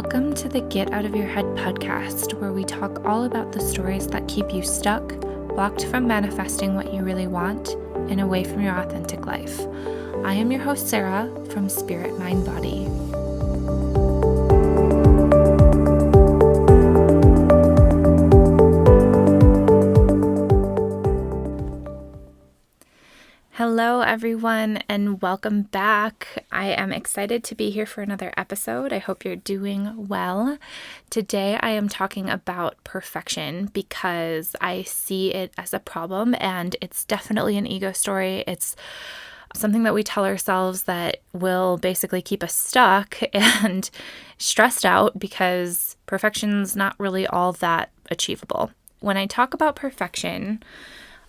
Welcome to the Get Out of Your Head podcast, where we talk all about the stories that keep you stuck, blocked from manifesting what you really want, and away from your authentic life. I am your host, Sarah, from Spirit, Mind, Body. Hello, everyone, and welcome back. I am excited to be here for another episode. I hope you're doing well. Today, I am talking about perfection because I see it as a problem, and it's definitely an ego story. It's something that we tell ourselves that will basically keep us stuck and stressed out because perfection's not really all that achievable. When I talk about perfection,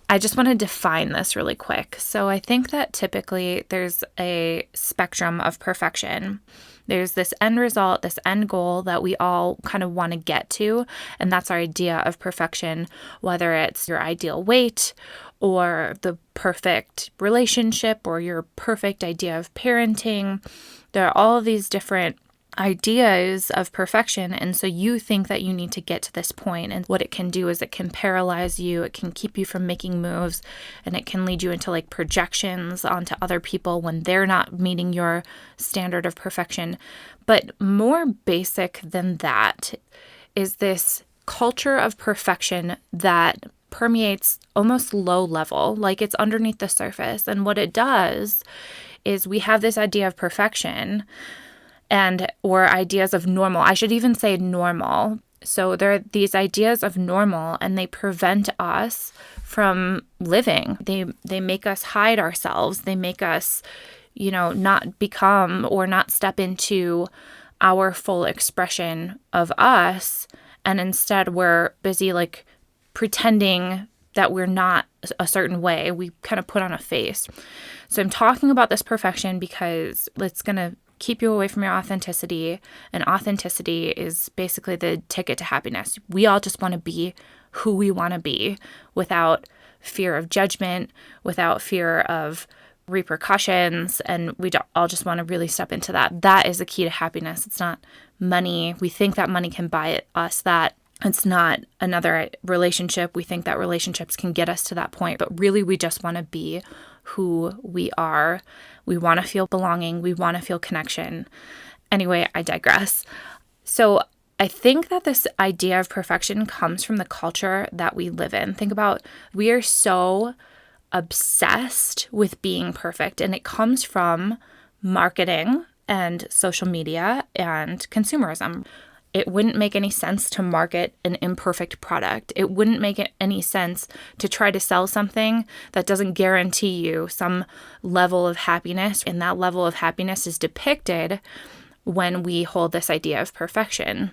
I just want to define this really quick. So I think that typically there's a spectrum of perfection. There's this end result, this end goal that we all kind of want to get to, and that's our idea of perfection, whether it's your ideal weight or the perfect relationship or your perfect idea of parenting. There are all of these different ideas of perfection, and so you think that you need to get to this point, and what it can do is it can paralyze you, it can keep you from making moves, and it can lead you into like projections onto other people when they're not meeting your standard of perfection. But more basic than that is this culture of perfection that permeates almost low level, like it's underneath the surface. And what it does is we have this idea of perfection or ideas of normal. I should even say normal. So there are these ideas of normal, and they prevent us from living. They make us hide ourselves. They make us, not become or not step into our full expression of us. And instead we're busy like pretending that we're not a certain way. We kind of put on a face. So I'm talking about this perfection because it's going to keep you away from your authenticity. And authenticity is basically the ticket to happiness. We all just want to be who we want to be without fear of judgment, without fear of repercussions. And we all just want to really step into that. That is the key to happiness. It's not money. We think that money can buy us that. It's not another relationship. We think that relationships can get us to that point. But really, we just want to be who we are. We want to feel belonging. We want to feel connection. Anyway, I digress. So I think that this idea of perfection comes from the culture that we live in. Think about, we are so obsessed with being perfect, and it comes from marketing and social media and consumerism. It wouldn't make any sense to market an imperfect product. It wouldn't make any sense to try to sell something that doesn't guarantee you some level of happiness. And that level of happiness is depicted when we hold this idea of perfection.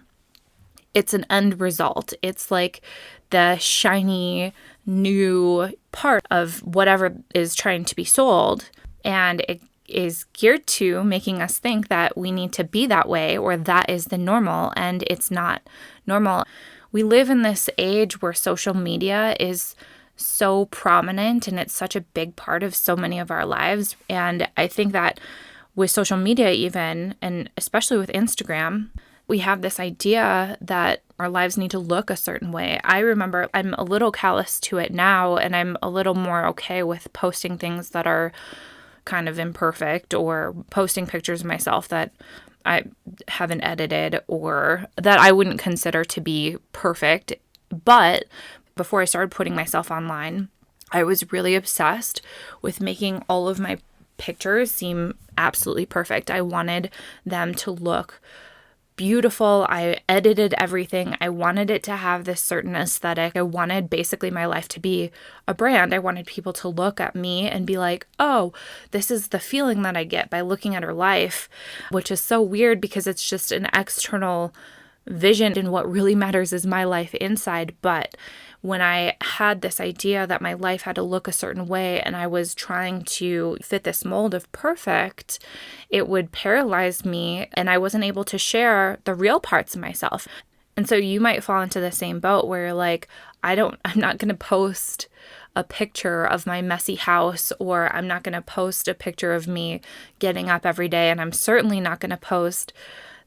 It's an end result. It's like the shiny new part of whatever is trying to be sold. And it is geared to making us think that we need to be that way or that is the normal, and it's not normal. We live in this age where social media is so prominent and it's such a big part of so many of our lives. And I think that with social media even, and especially with Instagram, we have this idea that our lives need to look a certain way. I remember I'm a little callous to it now, and I'm a little more okay with posting things that are kind of imperfect, or posting pictures of myself that I haven't edited or that I wouldn't consider to be perfect. But before I started putting myself online, I was really obsessed with making all of my pictures seem absolutely perfect. I wanted them to look beautiful. I edited everything. I wanted it to have this certain aesthetic. I wanted basically my life to be a brand. I wanted people to look at me and be like, oh, this is the feeling that I get by looking at her life, which is so weird because it's just an external vision, and what really matters is my life inside. But when I had this idea that my life had to look a certain way and I was trying to fit this mold of perfect, it would paralyze me, and I wasn't able to share the real parts of myself. And so you might fall into the same boat where you're like, I'm not going to post a picture of my messy house, or I'm not going to post a picture of me getting up every day, and I'm certainly not going to post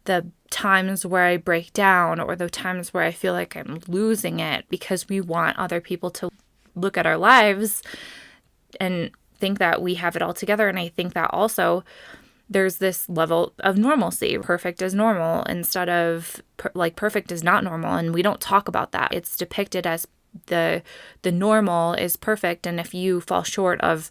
the times where I break down or the times where I feel like I'm losing it, because we want other people to look at our lives and think that we have it all together. And I think that also there's this level of normalcy. Perfect is normal instead of perfect is not normal. And we don't talk about that. It's depicted as the normal is perfect. And if you fall short of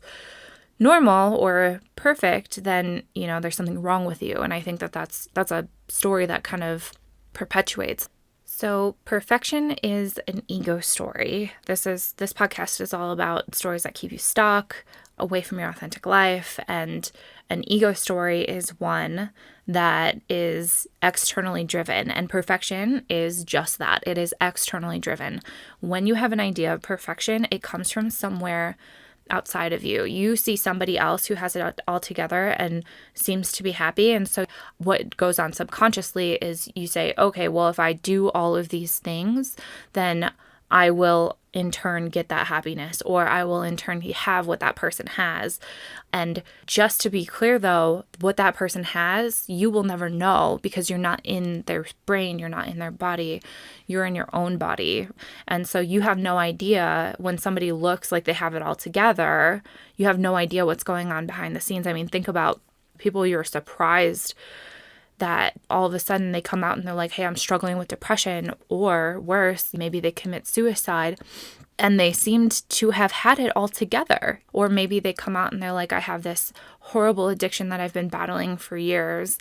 normal or perfect, then, there's something wrong with you. And I think that that's a story that kind of perpetuates. So perfection is an ego story. This podcast is all about stories that keep you stuck, away from your authentic life. And an ego story is one that is externally driven. And perfection is just that. It is externally driven. When you have an idea of perfection, it comes from somewhere outside of you. You see somebody else who has it all together and seems to be happy. And so what goes on subconsciously is you say, okay, well, if I do all of these things, then I will in turn get that happiness, or I will in turn have what that person has. And just to be clear though, what that person has, you will never know, because you're not in their brain, you're not in their body, you're in your own body. And so you have no idea when somebody looks like they have it all together, you have no idea what's going on behind the scenes. I mean, think about people you're surprised that all of a sudden they come out and they're like, hey, I'm struggling with depression, or worse, maybe they commit suicide and they seemed to have had it all together. Or maybe they come out and they're like, I have this horrible addiction that I've been battling for years.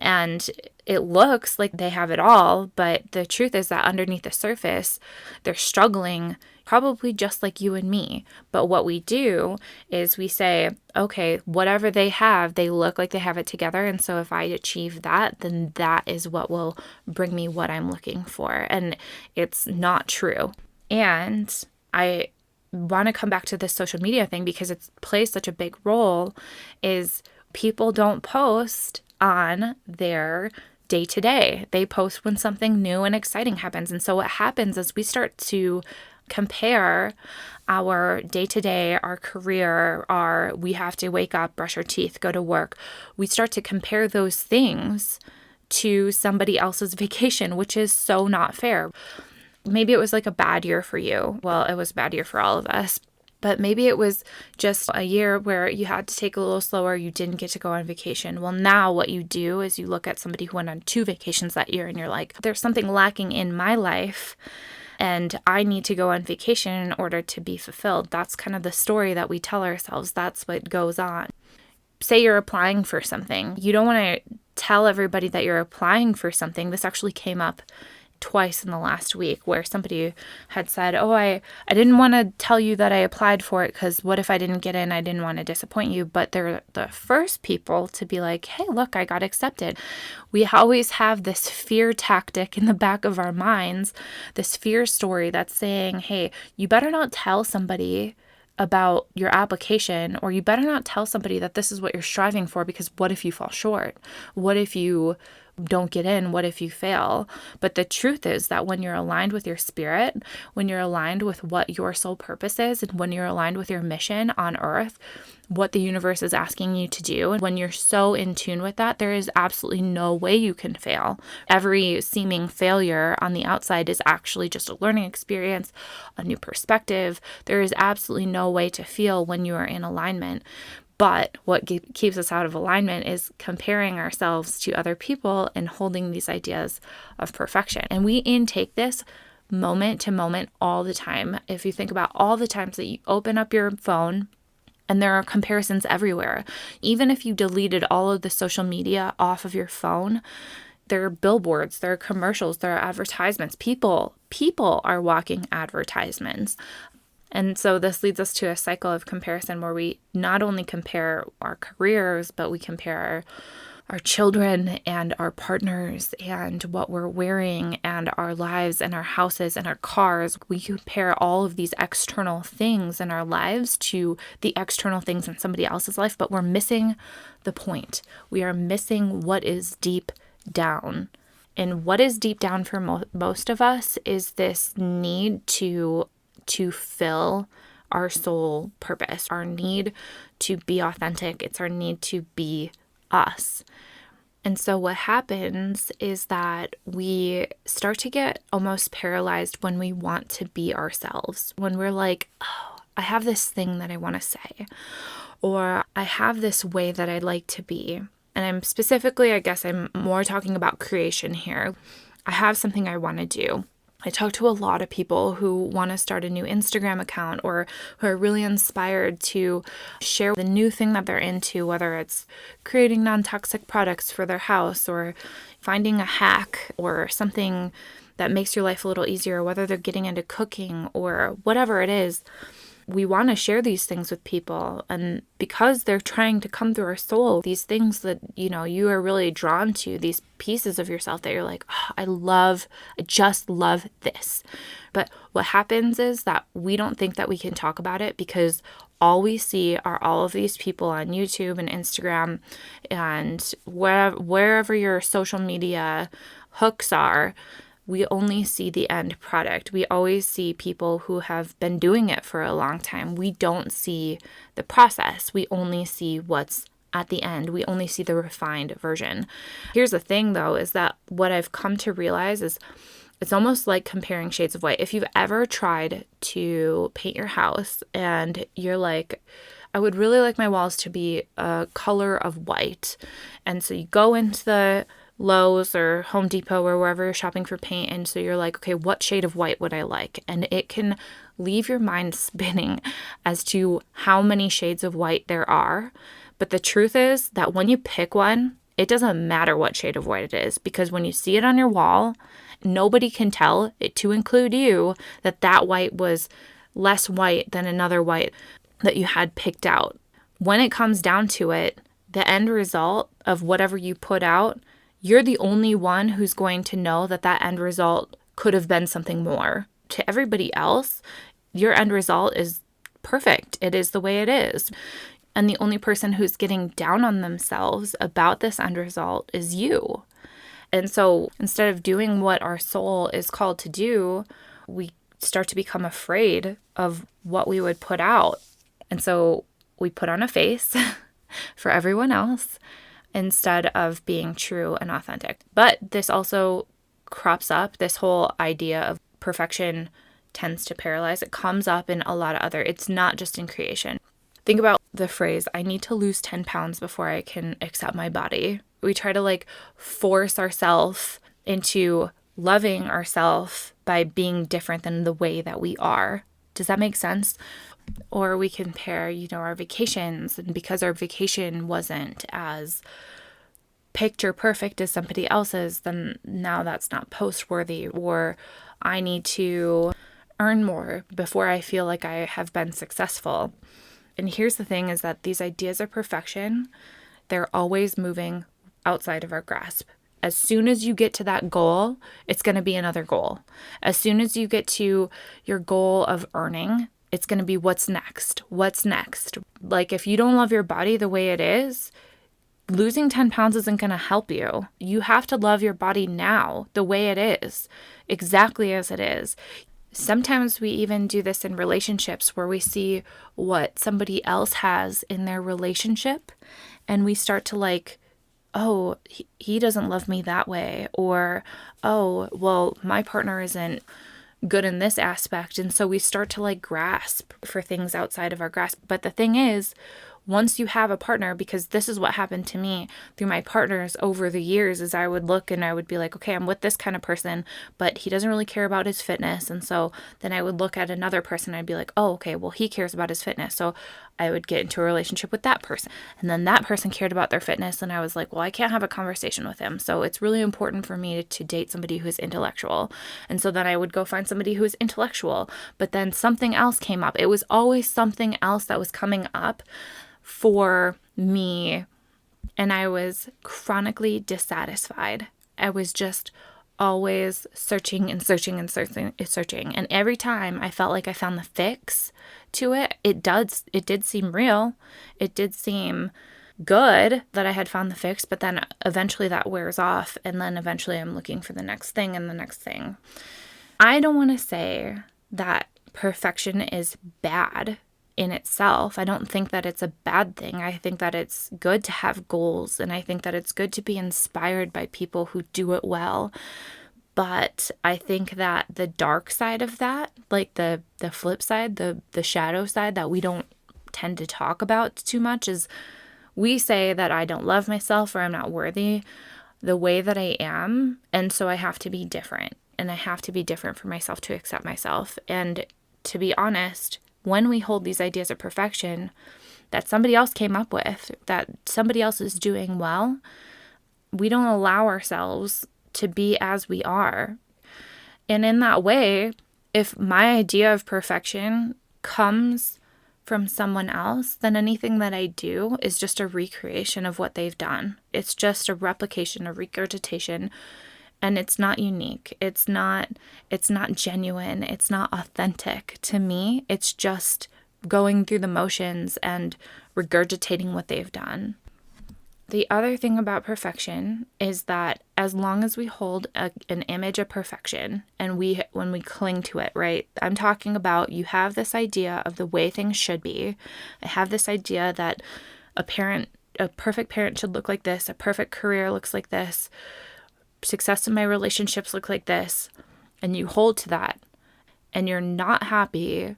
And it looks like they have it all, but the truth is that underneath the surface, they're struggling probably just like you and me. But what we do is we say, okay, whatever they have, they look like they have it together. And so if I achieve that, then that is what will bring me what I'm looking for. And it's not true. And I want to come back to this social media thing because it plays such a big role, is people don't post on their day-to-day. They post when something new and exciting happens. And so what happens is we start to compare our day-to-day, our career, we have to wake up, brush our teeth, go to work. We start to compare those things to somebody else's vacation, which is so not fair. Maybe it was like a bad year for you. Well, it was a bad year for all of us. But maybe it was just a year where you had to take a little slower, you didn't get to go on vacation. Well, now what you do is you look at somebody who went on 2 vacations that year and you're like, there's something lacking in my life and I need to go on vacation in order to be fulfilled. That's kind of the story that we tell ourselves. That's what goes on. Say you're applying for something. You don't want to tell everybody that you're applying for something. This actually came up twice in the last week where somebody had said, oh, I didn't want to tell you that I applied for it because what if I didn't get in? I didn't want to disappoint you. But they're the first people to be like, hey, look, I got accepted. We always have this fear tactic in the back of our minds, this fear story that's saying, hey, you better not tell somebody about your application, or you better not tell somebody that this is what you're striving for, because what if you fall short? What if you don't get in? What if you fail? But the truth is that when you're aligned with your spirit, when you're aligned with what your soul purpose is, and when you're aligned with your mission on earth, what the universe is asking you to do, and when you're so in tune with that, there is absolutely no way you can fail. Every seeming failure on the outside is actually just a learning experience, a new perspective. There is absolutely no way to feel when you are in alignment. But what keeps us out of alignment is comparing ourselves to other people and holding these ideas of perfection. And we intake this moment to moment all the time. If you think about all the times that you open up your phone, and there are comparisons everywhere. Even if you deleted all of the social media off of your phone, there are billboards, there are commercials, there are advertisements. People are walking advertisements. And so this leads us to a cycle of comparison where we not only compare our careers, but we compare our children and our partners and what we're wearing and our lives and our houses and our cars. We compare all of these external things in our lives to the external things in somebody else's life, but we're missing the point. We are missing what is deep down. And what is deep down for most of us is this need to fill our soul purpose, our need to be authentic. It's our need to be us. And so what happens is that we start to get almost paralyzed when we want to be ourselves. When we're like, oh, I have this thing that I want to say, or I have this way that I'd like to be. And I'm specifically, I guess I'm more talking about creation here. I have something I want to do. I talk to a lot of people who want to start a new Instagram account or who are really inspired to share the new thing that they're into, whether it's creating non-toxic products for their house or finding a hack or something that makes your life a little easier, whether they're getting into cooking or whatever it is. We want to share these things with people, and because they're trying to come through our soul, these things that, you are really drawn to, these pieces of yourself that you're like, oh, I just love this. But what happens is that we don't think that we can talk about it because all we see are all of these people on YouTube and Instagram and wherever your social media hooks are. We only see the end product. We always see people who have been doing it for a long time. We don't see the process. We only see what's at the end. We only see the refined version. Here's the thing, though, is that what I've come to realize is it's almost like comparing shades of white. If you've ever tried to paint your house and you're like, I would really like my walls to be a color of white. And so you go into the Lowe's or Home Depot or wherever you're shopping for paint. And so you're like, okay, what shade of white would I like? And it can leave your mind spinning as to how many shades of white there are. But the truth is that when you pick one, it doesn't matter what shade of white it is, because when you see it on your wall, nobody can tell, to include you, that white was less white than another white that you had picked out. When it comes down to it, the end result of whatever you put out, you're the only one who's going to know that end result could have been something more. To everybody else, your end result is perfect. It is the way it is. And the only person who's getting down on themselves about this end result is you. And so instead of doing what our soul is called to do, we start to become afraid of what we would put out. And so we put on a face for everyone else instead of being true and authentic. But this also crops up, this whole idea of perfection tends to paralyze. It comes up in a lot of it's not just in creation. Think about the phrase, I need to lose 10 pounds before I can accept my body. We try to force ourselves into loving ourselves by being different than the way that we are. Does that make sense? Or we compare, our vacations, and because our vacation wasn't as picture perfect as somebody else's, then now that's not post-worthy. Or I need to earn more before I feel like I have been successful. And here's the thing is that these ideas of perfection, they're always moving outside of our grasp. As soon as you get to that goal, it's going to be another goal. As soon as you get to your goal of earning, it's going to be what's next? What's next? If you don't love your body the way it is, losing 10 pounds isn't going to help you. You have to love your body now the way it is, exactly as it is. Sometimes we even do this in relationships where we see what somebody else has in their relationship and we start to oh, he doesn't love me that way. Or, oh, well, my partner isn't good in this aspect. And so we start to grasp for things outside of our grasp. But the thing is, once you have a partner, because this is what happened to me through my partners over the years, is I would look and I would be like, okay, I'm with this kind of person, but he doesn't really care about his fitness. And so then I would look at another person and I'd be like, oh, okay, well, he cares about his fitness. So I would get into a relationship with that person. And then that person cared about their fitness. And I was like, well, I can't have a conversation with him. So it's really important for me to date somebody who's intellectual. And so then I would go find somebody who is intellectual. But then something else came up. It was always something else that was coming up for me, and I was chronically dissatisfied. I was just always searching and searching and searching. And every time I felt like I found the fix to it, it did seem real. It did seem good that I had found the fix, but then eventually that wears off, and then eventually I'm looking for the next thing and the next thing. I don't want to say that perfection is bad. in itself. I don't think that it's a bad thing. I think that it's good to have goals, and I think that it's good to be inspired by people who do it well. But I think that the dark side of that, like the flip side, the shadow side that we don't tend to talk about too much, is we say that I don't love myself or I'm not worthy the way that I am. And so I have to be different. And I have to be different for myself to accept myself. And to be honest, when we hold these ideas of perfection that somebody else came up with, that somebody else is doing well, we don't allow ourselves to be as we are. And in that way, if my idea of perfection comes from someone else, then anything that I do is just a recreation of what they've done. It's just a replication, a regurgitation, and it's not unique. It's not genuine. It's not authentic to me. It's just going through the motions and regurgitating what they've done. The other thing about perfection is that as long as we hold an image of perfection and when we cling to it, right? I'm talking about you have this idea of the way things should be. I have this idea that a perfect parent should look like this. A perfect career looks like this. Success in my relationships look like this. And you hold to that. And you're not happy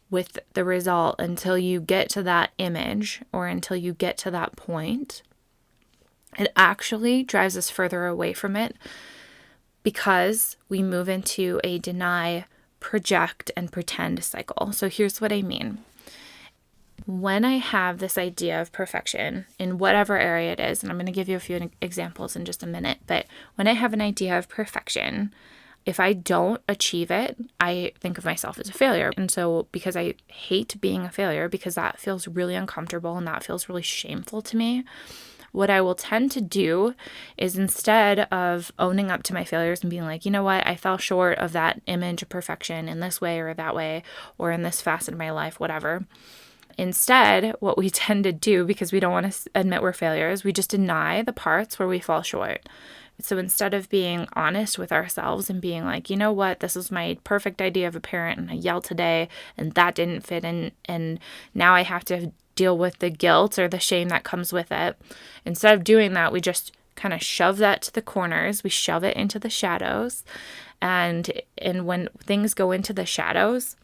with the result until you get to that image or until you get to that point. It actually drives us further away from it because we move into a deny, project, and pretend cycle. So here's what I mean. When I have this idea of perfection in whatever area it is, and I'm going to give you a few examples in just a minute, but when I have an idea of perfection, if I don't achieve it, I think of myself as a failure. And so because I hate being a failure, because that feels really uncomfortable and that feels really shameful to me, what I will tend to do is instead of owning up to my failures and being like, you know what, I fell short of that image of perfection in this way or that way, or in this facet of my life, whatever. Instead, what we tend to do, because we don't want to admit we're failures, we just deny the parts where we fall short. So instead of being honest with ourselves and being like, you know what, this is my perfect idea of a parent and I yelled today and that didn't fit in and now I have to deal with the guilt or the shame that comes with it. Instead of doing that, we just kind of shove that to the corners. We shove it into the shadows. And when things go into the shadows,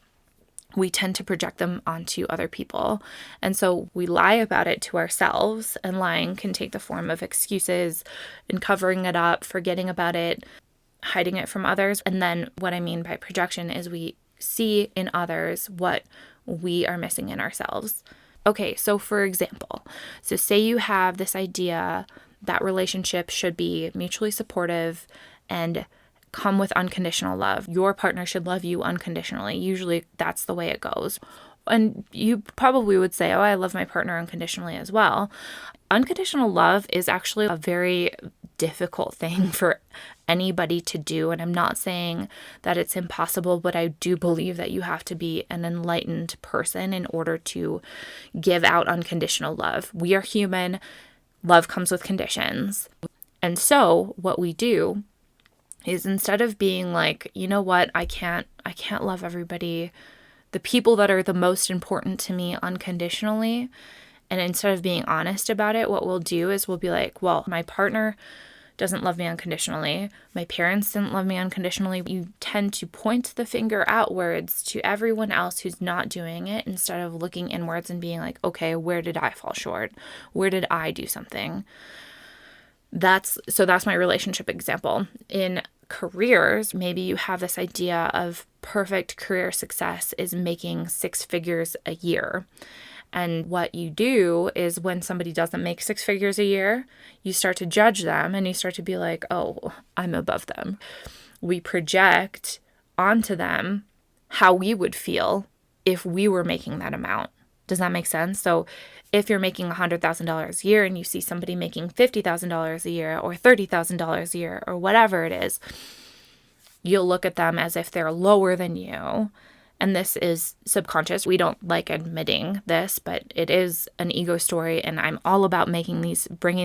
we tend to project them onto other people. And so we lie about it to ourselves, and lying can take the form of excuses and covering it up, forgetting about it, hiding it from others. And then what I mean by projection is we see in others what we are missing in ourselves. Okay, so for example, say you have this idea that relationships should be mutually supportive and come with unconditional love. Your partner should love you unconditionally. Usually that's the way it goes. And you probably would say, oh, I love my partner unconditionally as well. Unconditional love is actually a very difficult thing for anybody to do. And I'm not saying that it's impossible, but I do believe that you have to be an enlightened person in order to give out unconditional love. We are human. Love comes with conditions. And so what we do is instead of being like, you know what, I can't love everybody, the people that are the most important to me unconditionally. And instead of being honest about it, what we'll do is we'll be like, well, my partner doesn't love me unconditionally. My parents didn't love me unconditionally. You tend to point the finger outwards to everyone else who's not doing it instead of looking inwards and being like, okay, where did I fall short? Where did I do something? That's my relationship example. In careers, maybe you have this idea of perfect career success is making 6 figures a year. And what you do is when somebody doesn't make 6 figures a year, you start to judge them and you start to be like, oh, I'm above them. We project onto them how we would feel if we were making that amount. Does that make sense? So if you're making $100,000 a year and you see somebody making $50,000 a year or $30,000 a year or whatever it is, you'll look at them as if they're lower than you. And this is subconscious. We don't like admitting this, but it is an ego story. And I'm all about bringing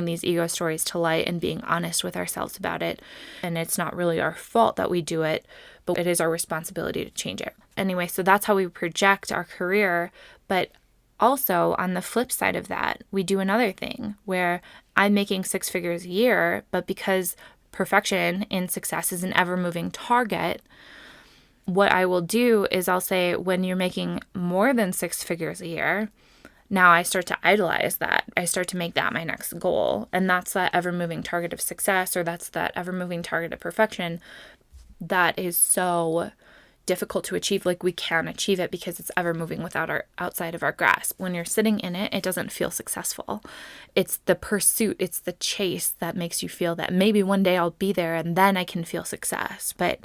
these ego stories to light and being honest with ourselves about it. And it's not really our fault that we do it, but it is our responsibility to change it. Anyway, so that's how we project our career. But also on the flip side of that, we do another thing where I'm making 6 figures a year, but because perfection in success is an ever-moving target, what I will do is I'll say, when you're making more than 6 figures a year, now I start to idolize that. I start to make that my next goal. And that's that ever-moving target of success, or that's that ever-moving target of perfection that is so difficult to achieve. Like, we can achieve it because it's ever-moving outside of our grasp. When you're sitting in it, it doesn't feel successful. It's the pursuit, it's the chase that makes you feel that maybe one day I'll be there and then I can feel success. But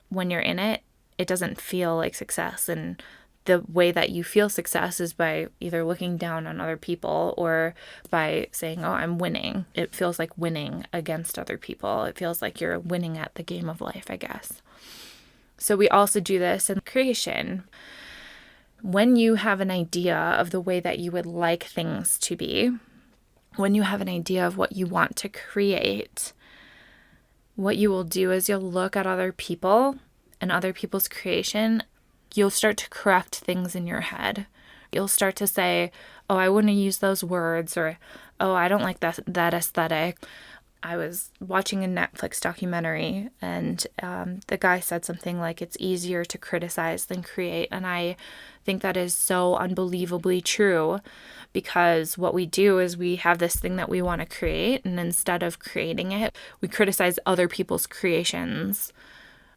when you're in it, it doesn't feel like success. And the way that you feel success is by either looking down on other people or by saying, oh, I'm winning. It feels like winning against other people. It feels like you're winning at the game of life, I guess. So we also do this in creation. When you have an idea of the way that you would like things to be, when you have an idea of what you want to create, what you will do is you'll look at other people and other people's creation. You'll start to correct things in your head. You'll start to say, oh, I wouldn't use those words, or, oh, I don't like that aesthetic. I was watching a Netflix documentary, and the guy said something like, it's easier to criticize than create. And I think that is so unbelievably true, because what we do is we have this thing that we want to create, and instead of creating it, we criticize other people's creations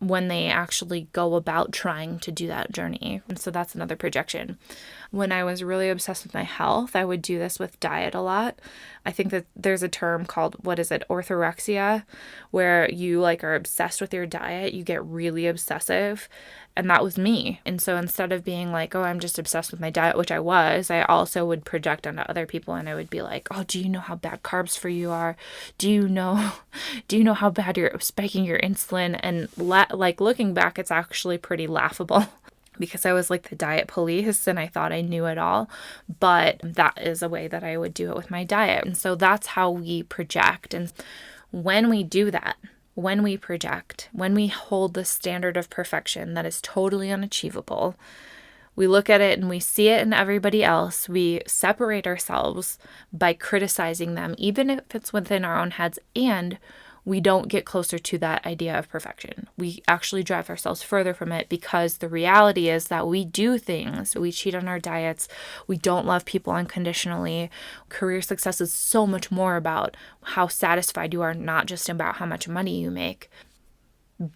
when they actually go about trying to do that journey. And so that's another projection. When I was really obsessed with my health, I would do this with diet a lot. I think that there's a term called, orthorexia, where you are obsessed with your diet. You get really obsessive. And that was me. And so instead of being like, oh, I'm just obsessed with my diet, which I was, I also would project onto other people, and I would be like, oh, do you know how bad carbs for you are? Do you know how bad you're spiking your insulin? And looking back, it's actually pretty laughable because I was like the diet police and I thought I knew it all. But that is a way that I would do it with my diet. And so that's how we project. And when we do that, when we project, when we hold the standard of perfection that is totally unachievable, we look at it and we see it in everybody else. We separate ourselves by criticizing them, even if it's within our own heads, and we don't get closer to that idea of perfection. We actually drive ourselves further from it, because the reality is that we do things. We cheat on our diets. We don't love people unconditionally. Career success is so much more about how satisfied you are, not just about how much money you make.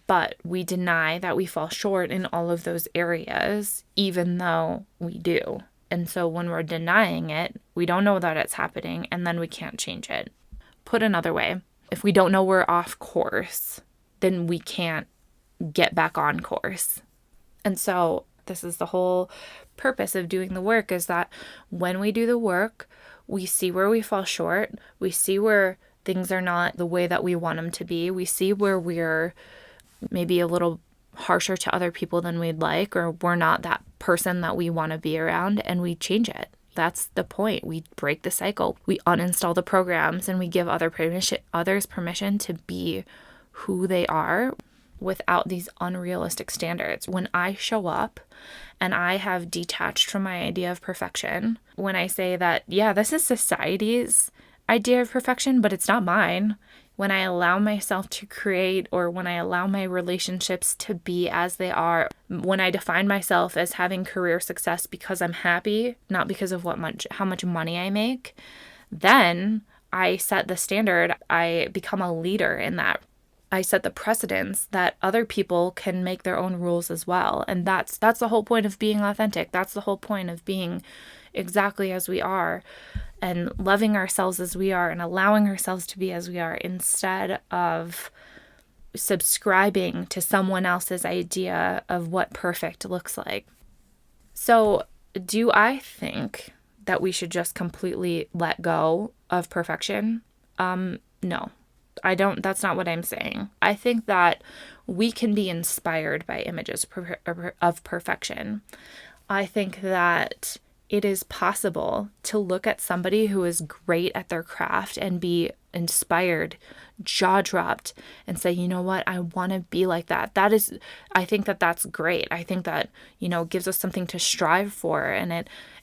But we deny that we fall short in all of those areas, even though we do. And so when we're denying it, we don't know that it's happening, and then we can't change it. Put another way, if we don't know we're off course, then we can't get back on course. And so this is the whole purpose of doing the work, is that when we do the work, we see where we fall short. We see where things are not the way that we want them to be. We see where we're maybe a little harsher to other people than we'd like, or we're not that person that we want to be around, and we change it. That's the point. We break the cycle. We uninstall the programs, and we give others permission to be who they are without these unrealistic standards. When I show up and I have detached from my idea of perfection, when I say that, yeah, this is society's idea of perfection, but it's not mine. When I allow myself to create, or when I allow my relationships to be as they are, when I define myself as having career success because I'm happy, not because of how much money I make, then I set the standard. I become a leader in that. I set the precedence that other people can make their own rules as well. And that's the whole point of being authentic. That's the whole point of being exactly as we are, and loving ourselves as we are, and allowing ourselves to be as we are, instead of subscribing to someone else's idea of what perfect looks like. So, do I think that we should just completely let go of perfection? No, I don't. That's not what I'm saying. I think that we can be inspired by images of perfection. I think that it is possible to look at somebody who is great at their craft and be inspired, jaw dropped, and say, you know what, I want to be like that. I think that that's great. I think that, gives us something to strive for, and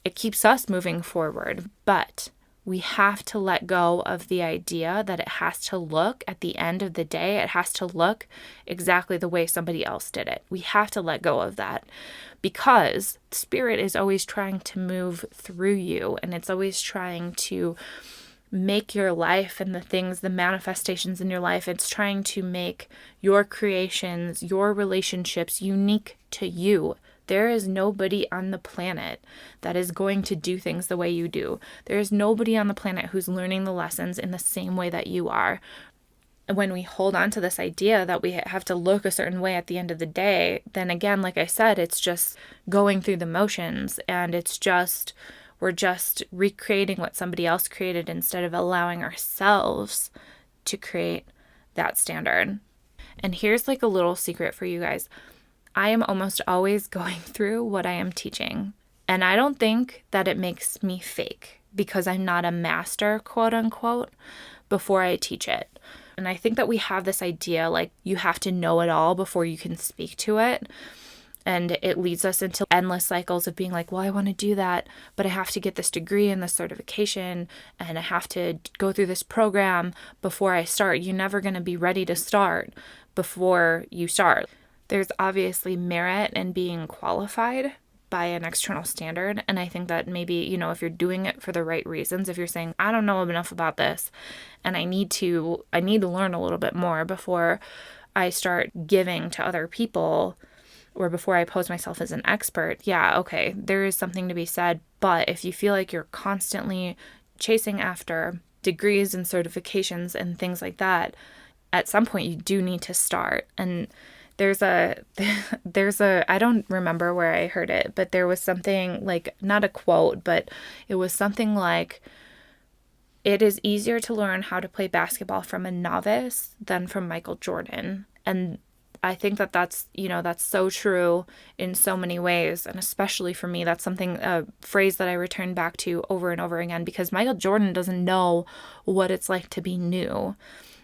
it keeps us moving forward. But we have to let go of the idea that it has to look, at the end of the day, it has to look exactly the way somebody else did it. We have to let go of that, because spirit is always trying to move through you, and it's always trying to make your life and the manifestations in your life, it's trying to make your creations, your relationships unique to you. There is nobody on the planet that is going to do things the way you do. There is nobody on the planet who's learning the lessons in the same way that you are. When we hold on to this idea that we have to look a certain way at the end of the day, then again, like I said, it's just going through the motions, and we're just recreating what somebody else created instead of allowing ourselves to create that standard. And here's like a little secret for you guys. I am almost always going through what I am teaching. And I don't think that it makes me fake, because I'm not a master, quote unquote, before I teach it. And I think that we have this idea like you have to know it all before you can speak to it. And it leads us into endless cycles of being like, well, I want to do that, but I have to get this degree and this certification, and I have to go through this program before I start. You're never going to be ready to start before you start. There's obviously merit in being qualified by an external standard. And I think that maybe, if you're doing it for the right reasons, if you're saying, I don't know enough about this and I need to learn a little bit more before I start giving to other people, or before I pose myself as an expert, yeah, okay, there is something to be said. But if you feel like you're constantly chasing after degrees and certifications and things like that, at some point you do need to start. And there's a, I don't remember where I heard it, but there was something like, not a quote, but it was something like, it is easier to learn how to play basketball from a novice than from Michael Jordan. And I think that that's so true in so many ways. And especially for me, that's a phrase that I return back to over and over again, because Michael Jordan doesn't know what it's like to be new.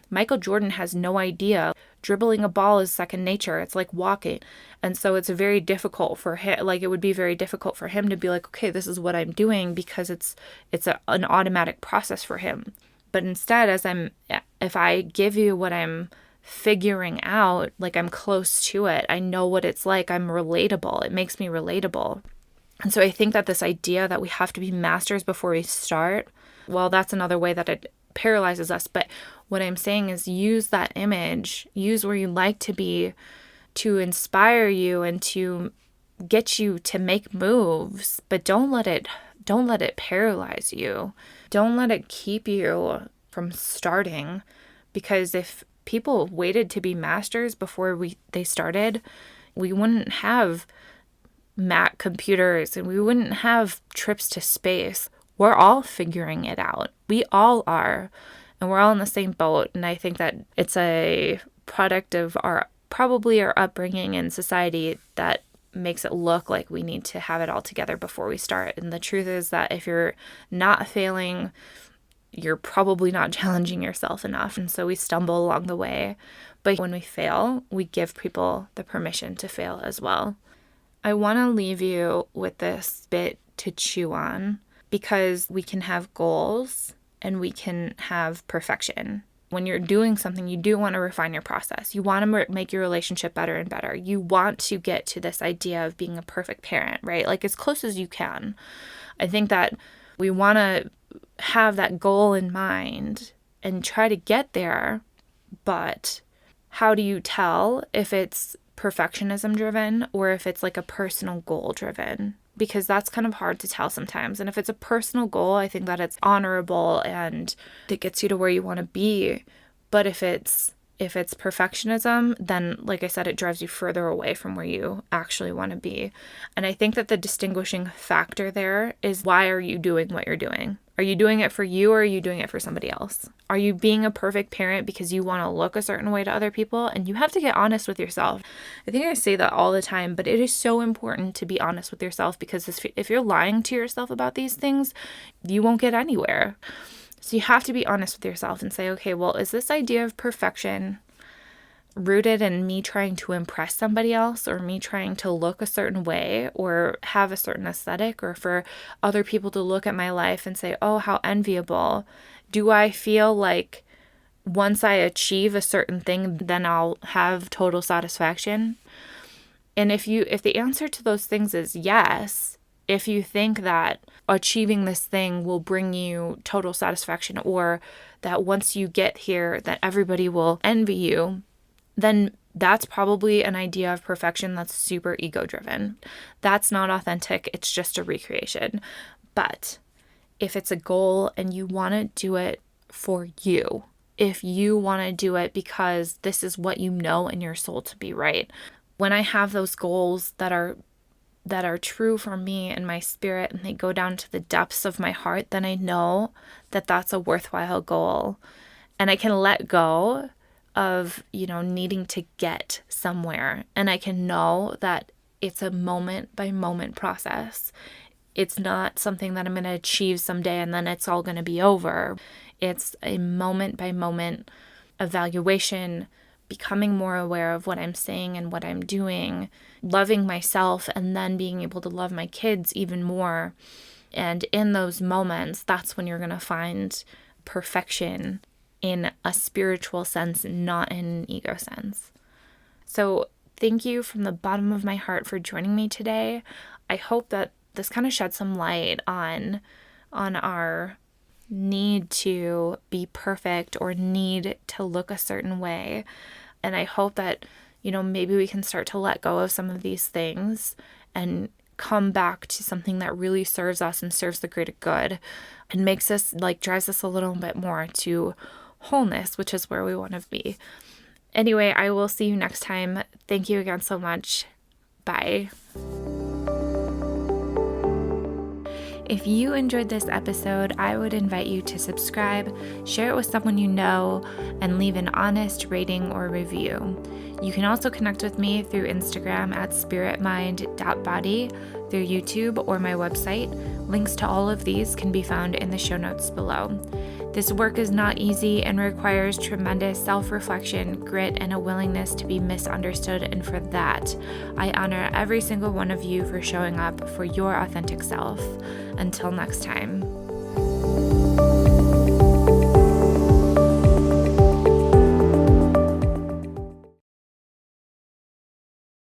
Michael Jordan has no idea. Dribbling a ball is second nature. It's like walking. And so it's very difficult for him. Like, it would be very difficult for him to be like, okay, this is what I'm doing, because it's an automatic process for him. But instead, if I give you what I'm figuring out, like I'm close to it, I know what it's like, I'm relatable. It makes me relatable. And so I think that this idea that we have to be masters before we start, well, that's another way that it paralyzes us. But what I'm saying is, use that image, use where you like to be to inspire you and to get you to make moves, but don't let it paralyze you. Don't let it keep you from starting, because if people waited to be masters before they started, we wouldn't have Mac computers and we wouldn't have trips to space. We're all figuring it out. We all are. And we're all in the same boat. And I think that it's a product of probably our upbringing in society that makes it look like we need to have it all together before we start. And the truth is that if you're not failing, you're probably not challenging yourself enough. And so we stumble along the way. But when we fail, we give people the permission to fail as well. I want to leave you with this bit to chew on, because we can have goals and we can have perfection. When you're doing something, you do want to refine your process. You want to make your relationship better and better. You want to get to this idea of being a perfect parent, right? Like, as close as you can. I think that we want to have that goal in mind and try to get there. But how do you tell if it's perfectionism driven or if it's like a personal goal driven? Because that's kind of hard to tell sometimes. And if it's a personal goal, I think that it's honorable and it gets you to where you want to be. But if it's perfectionism, then, like I said, it drives you further away from where you actually want to be. And I think that the distinguishing factor there is, why are you doing what you're doing? Are you doing it for you, or are you doing it for somebody else? Are you being a perfect parent because you want to look a certain way to other people? And you have to get honest with yourself. I think I say that all the time, but it is so important to be honest with yourself, because if you're lying to yourself about these things, you won't get anywhere. So you have to be honest with yourself and say, okay, well, is this idea of perfection rooted in me trying to impress somebody else, or me trying to look a certain way or have a certain aesthetic, or for other people to look at my life and say, oh, how enviable? Do I feel like once I achieve a certain thing, then I'll have total satisfaction? And if the answer to those things is yes, if you think that achieving this thing will bring you total satisfaction, or that once you get here that everybody will envy you, then that's probably an idea of perfection that's super ego-driven. That's not authentic. It's just a recreation. But if it's a goal and you want to do it for you, if you want to do it because this is what you know in your soul to be right. When I have those goals that are true for me and my spirit, and they go down to the depths of my heart, then I know that that's a worthwhile goal. And I can let go of, needing to get somewhere. And I can know that it's a moment by moment process. It's not something that I'm going to achieve someday and then it's all going to be over. It's a moment by moment evaluation, becoming more aware of what I'm saying and what I'm doing, loving myself, and then being able to love my kids even more. And in those moments, that's when you're going to find perfection in a spiritual sense, not in an ego sense. So thank you from the bottom of my heart for joining me today. I hope that this kind of sheds some light on our need to be perfect or need to look a certain way. And I hope that, maybe we can start to let go of some of these things and come back to something that really serves us and serves the greater good and makes us, drives us a little bit more to wholeness, which is where we want to be. Anyway, I will see you next time. Thank you again so much. Bye. If you enjoyed this episode, I would invite you to subscribe, share it with someone you know, and leave an honest rating or review. You can also connect with me through Instagram at spiritmind.body, through YouTube, or my website. Links to all of these can be found in the show notes below. This work is not easy and requires tremendous self-reflection, grit, and a willingness to be misunderstood, and for that, I honor every single one of you for showing up for your authentic self. Until next time.